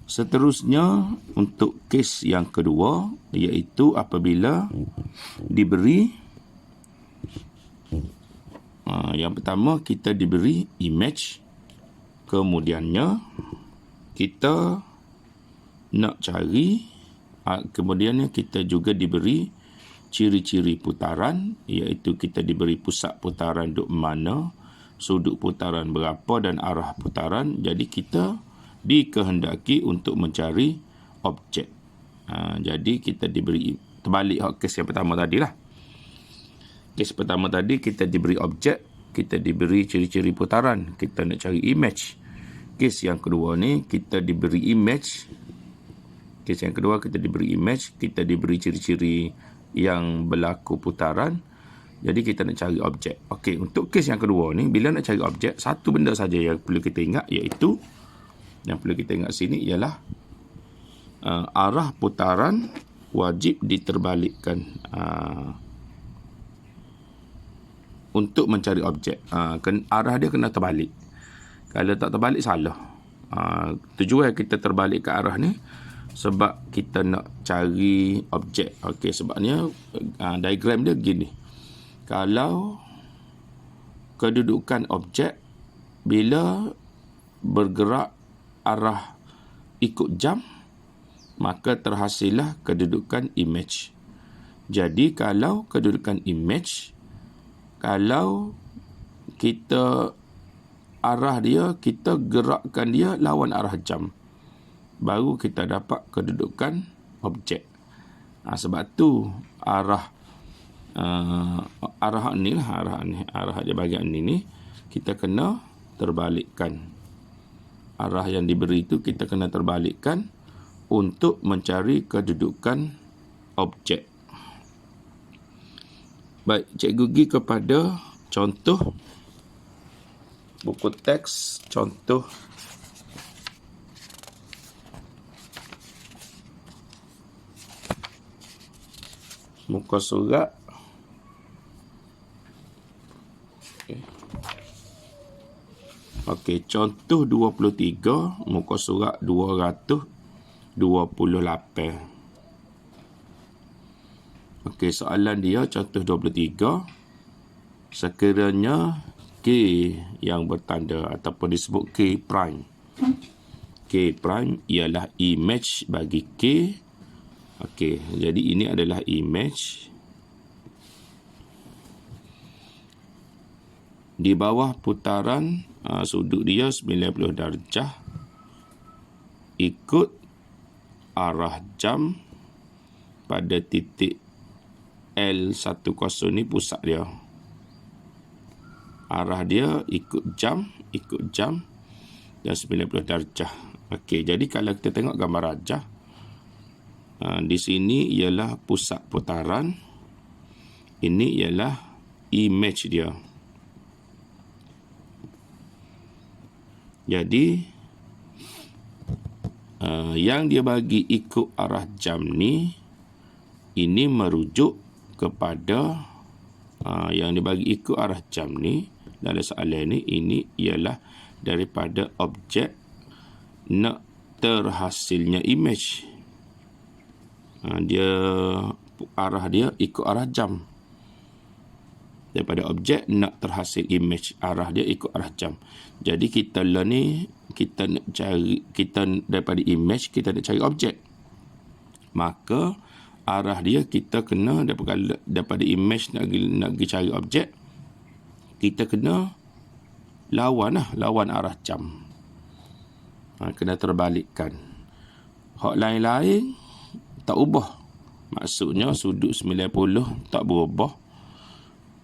Seterusnya untuk kes yang kedua, iaitu apabila diberi yang pertama kita diberi image, kemudiannya kita nak cari, kemudiannya kita juga diberi ciri-ciri putaran, iaitu kita diberi pusat putaran duk mana, sudut putaran berapa dan arah putaran. Jadi kita dikehendaki untuk mencari objek. Jadi kita diberi, terbalik kes yang pertama tadi lah. Kes pertama tadi kita diberi objek, kita diberi ciri-ciri putaran, kita nak cari image. Kes yang kedua ni kita diberi image. Kes yang kedua kita diberi image, kita diberi ciri-ciri yang berlaku putaran. Jadi kita nak cari objek. Okey, untuk kes yang kedua ni, bila nak cari objek, satu benda saja yang perlu kita ingat, iaitu yang perlu kita ingat sini ialah arah putaran wajib diterbalikkan untuk mencari objek. Arah dia kena terbalik. Kalau tak terbalik, salah. Tujuan kita terbalik ke arah ni sebab kita nak cari objek. Okey, sebabnya diagram dia gini. Kalau kedudukan objek bila bergerak arah ikut jam, maka terhasillah kedudukan image. Jadi kalau kedudukan image, kalau kita arah dia, kita gerakkan dia lawan arah jam, baru kita dapat kedudukan objek. Sebab tu arah ni lah, arah dia bahagian ni kita kena terbalikkan. Arah yang diberi itu kita kena terbalikkan untuk mencari kedudukan objek. Baik, cikgu pergi kepada contoh buku teks, contoh muka surat. Okey, contoh 23, muka surat 228. Okey, soalan dia contoh 23. Sekiranya K yang bertanda ataupun disebut K prime. K prime ialah image bagi K. Okey, jadi ini adalah image. Di bawah putaran sudut dia 90 darjah ikut arah jam pada titik L10 ni pusat dia. Arah dia ikut jam dan 90 darjah. Okey, jadi kalau kita tengok gambar rajah, di sini ialah pusat putaran, ini ialah image dia. Jadi yang dia bagi ikut arah jam ni, ini merujuk kepada yang dia bagi ikut arah jam ni dalam soalan ni, ini ialah daripada objek nak terhasilnya image. Dia arah dia ikut arah jam. Daripada objek nak terhasil image, arah dia ikut arah jam. Jadi kita lah ni, kita nak cari, kita daripada image kita nak cari objek. Maka arah dia kita kena daripada image nak pergi cari objek, kita kena lawan arah jam. Kena terbalikkan. Hak lain-lain tak ubah. Maksudnya sudut 90 tak berubah.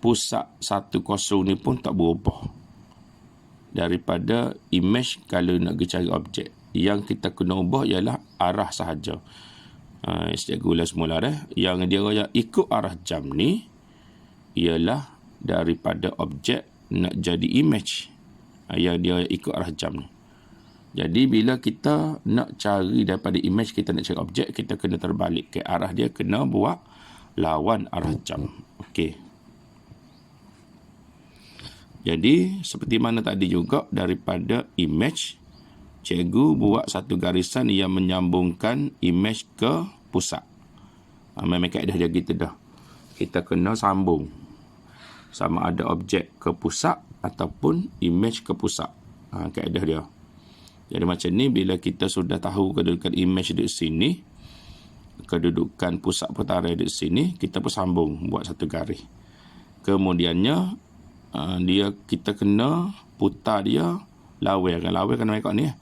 Pusat 10 ni pun tak berubah. Daripada image kalau nak pergi cari objek, yang kita kena ubah ialah arah sahaja. Cikgu ulang semula dah. Yang dia raya ikut arah jam ni ialah daripada objek nak jadi image. Yang dia ikut arah jam ni. Jadi bila kita nak cari daripada image, kita nak cari objek, kita kena terbalik ke arah dia, kena buat lawan arah jam. Okey. Jadi seperti mana tadi juga, daripada image cikgu buat satu garisan yang menyambungkan imej ke pusat. Memang kaedah dia gitu dah. Kita kena sambung. Sama ada objek ke pusat ataupun imej ke pusat. Kaedah dia. Jadi macam ni, bila kita sudah tahu kedudukan imej di sini, kedudukan pusat putaran di sini, kita pun sambung buat satu garis. Kemudiannya, kita kena putar dia lawan. Lawan kena ikut ni.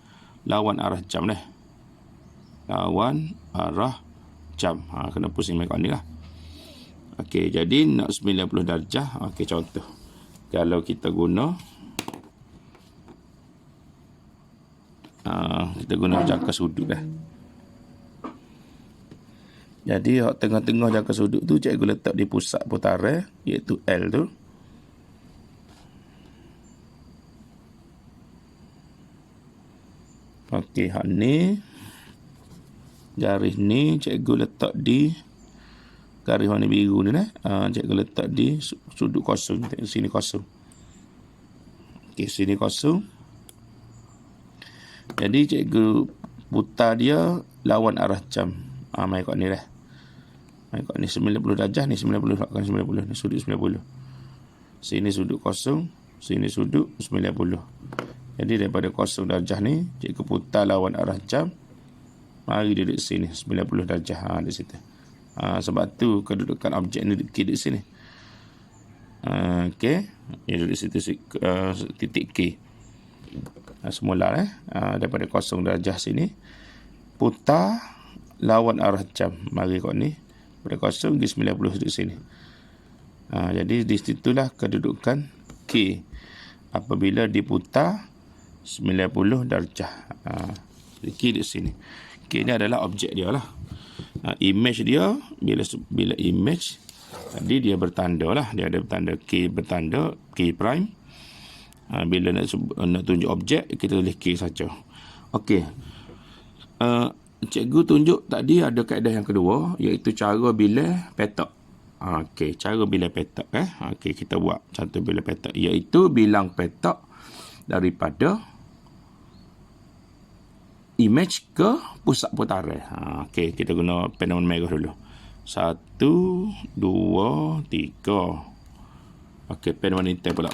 Lawan arah jam ni. Lawan arah jam. Kena pusing ikut ni lah. Okey, jadi nak 90 darjah. Okey, contoh. Kalau kita guna jangka sudut dah. Jadi tengah-tengah jangka sudut tu cikgu letak di pusat putaran, iaitu L tu. Okey, hak ni garis ni cikgu letak di garis warna biru ni cikgu letak di sudut kosong. Sini kosong. Okey, sini kosong. Jadi cikgu putar dia lawan arah jam. Mai kat ni dah. Mai kat ni 90 darjah, ni 90, kan 90, ni sudut 90. Sini sudut kosong, sini sudut 90. Jadi daripada kosong darjah ni, cikgu putar lawan arah jam. Mari dia duduk sini 90 darjah. Di situ. Sebab tu kedudukan objek ni di sini. Okey, dia duduk situ titik K. Semula daripada kosong darjah sini, putar lawan arah jam. Mari kat ni, pada kosong di 90 duduk sini. Jadi di situlah kedudukan K apabila diputar 90 darjah. K di sini. K ni adalah objek dia lah. Imej dia, bila imej tadi dia bertanda lah. Dia ada bertanda K, bertanda K prime. Bila nak tunjuk objek, kita tulis K saja. Okey. Cikgu tunjuk tadi ada kaedah yang kedua, iaitu cara bilah petak. Okey, cara bilah petak. Okey, kita buat contoh bilah petak, iaitu bilang petak daripada imej ke pusat putaran. Okey, kita guna pen warna merah dulu. 1, 2, 3. Okey, pen warna hitam pula.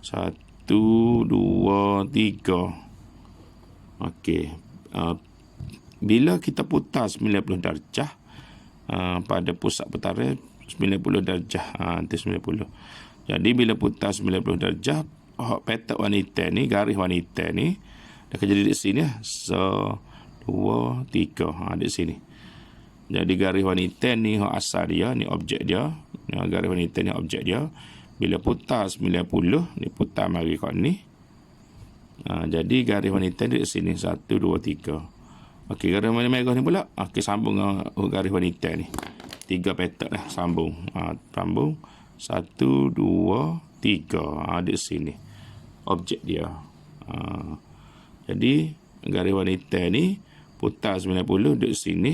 1, 2, 3. Okey. Bila kita putar 90 darjah pada pusat putaran 90 darjah. Itu 90. Jadi bila putar 90 darjah, petak warna hitam ni, garis warna hitam ni dah jadi di sini. 1, 2, 3. Di sini. Jadi garis warna hitam ni asal dia, ni objek dia. Garis warna hitam ni objek dia. Bila putar 90, ni putar mari kat ni. Jadi garis warna hitam di sini. 1, 2, 3. Okey, garis warna merah ni pula. Okey, sambung dengan garis warna hitam ni. 3 petak dah. Sambung. Sambung. 1, 2, 3. Di sini. Objek dia. Jadi, garis warna hitam ni putar 90 di sini.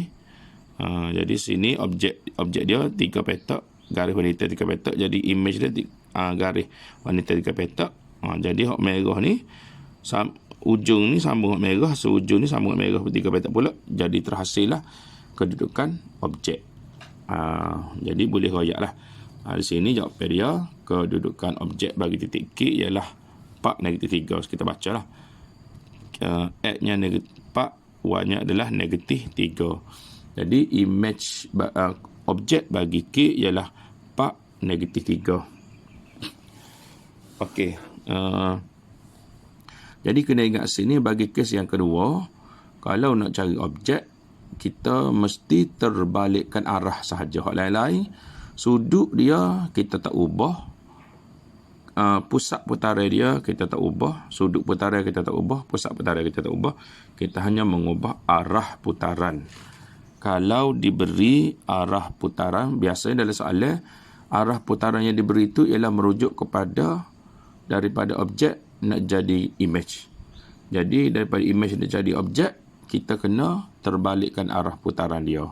Jadi, sini objek dia 3 petak. Garis warna hitam 3 petak. Jadi imej dia garis warna hitam 3 petak. Jadi hak merah ni ujung ni sambung hak merah, seujung ni sambung hak merah 3 petak pula. Jadi terhasillah kedudukan objek. Jadi boleh royak lah. Di sini jawapan dia, kedudukan objek bagi titik K ialah 4 negatif 3. Kita baca lah. X-nya negatif 4, Y-nya adalah negatif 3. Jadi imej objek bagi K ialah 4 negatif 3. Okey. Jadi kena ingat sini, bagi kes yang kedua, kalau nak cari objek, kita mesti terbalikkan arah sahaja. Hak lain-lain, sudut dia kita tak ubah, pusat putaran dia kita tak ubah, sudut putaran kita tak ubah, pusat putaran kita tak ubah. Kita hanya mengubah arah putaran. Kalau diberi arah putaran, biasanya dalam soalan, arah putaran yang diberi itu ialah merujuk kepada daripada objek nak jadi imej. Jadi daripada imej nak jadi objek, kita kena terbalikkan arah putaran dia.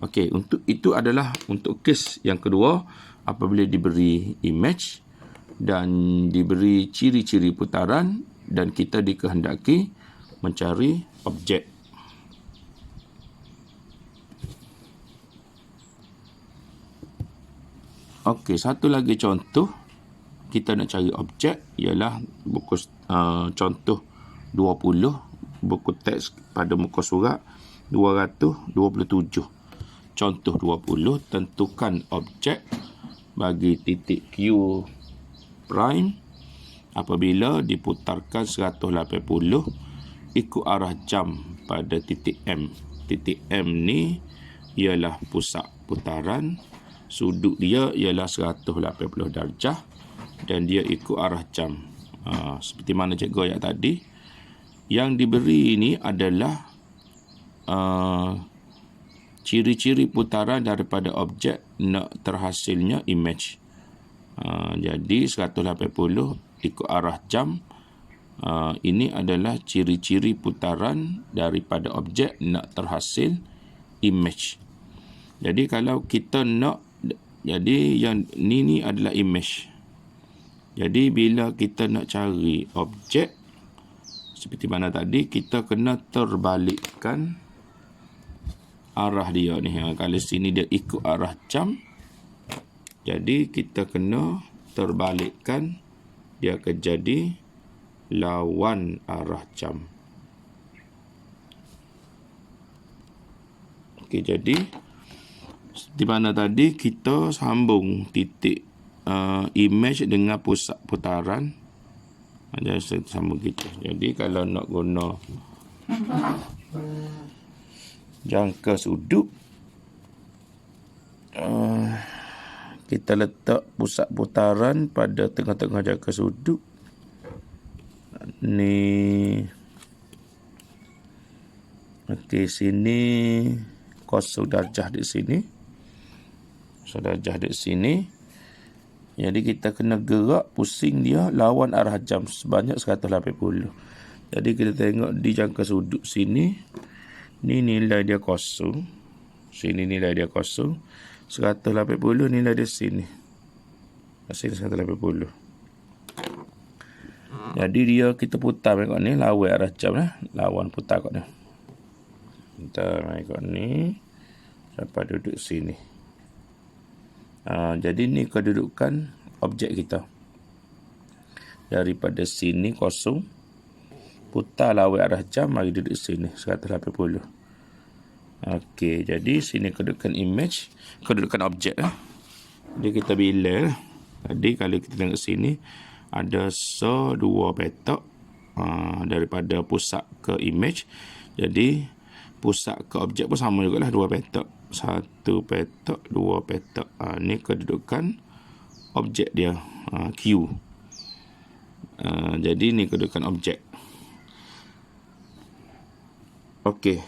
Okey, untuk itu adalah untuk kes yang kedua, apabila diberi imej dan diberi ciri-ciri putaran dan kita dikehendaki mencari objek. Okey, satu lagi contoh kita nak cari objek ialah buku contoh 20, buku teks pada muka surat 227. Contoh 20, tentukan objek bagi titik Q prime apabila diputarkan 180 ikut arah jam pada titik M. Titik M ni ialah pusat putaran, sudut dia ialah 180 darjah dan dia ikut arah jam. Seperti mana cikgu ayat tadi, yang diberi ini adalah ciri-ciri putaran daripada objek nak terhasilnya image. Jadi 180 ikut arah jam, ini adalah ciri-ciri putaran daripada objek nak terhasil image. Jadi kalau kita nak, jadi yang ni adalah image. Jadi bila kita nak cari objek seperti mana tadi, kita kena terbalikkan arah dia ni. Kalau sini dia ikut arah jam, jadi kita kena terbalikkan, dia akan jadi lawan arah jam. Okey, jadi di mana tadi kita sambung titik image dengan pusat putaran. Jadi saya sambung gitu. Jadi kalau nak guna jangka sudut, kita letak pusat putaran pada tengah-tengah jangka sudut. Ni okey, sini 0 darjah di sini, 0 darjah di sini. Jadi kita kena gerak pusing dia lawan arah jam sebanyak 180. Jadi kita tengok di jangka sudut sini, ni nilai dia 0, sini nilai dia 0, 180 nilai dia sini, sini 180. Jadi dia kita putar mengikut ni, lawan arah jam lah, lawan putar kat ni. Kita mengikut ni sampai duduk sini. Jadi ni kedudukan objek kita. Daripada sini 0, putar lawan arah jam, mari duduk sini 180. Okey, jadi sini kedudukan image, kedudukan objek. Jadi kita bila tadi kalau kita tengok sini ada 2 petak daripada pusat ke image. Jadi pusat ke objek pun sama jugalah, 2 petak. 1 petak, 2 petak. Ni kedudukan objek dia, Q. Jadi ni kedudukan objek. Okey.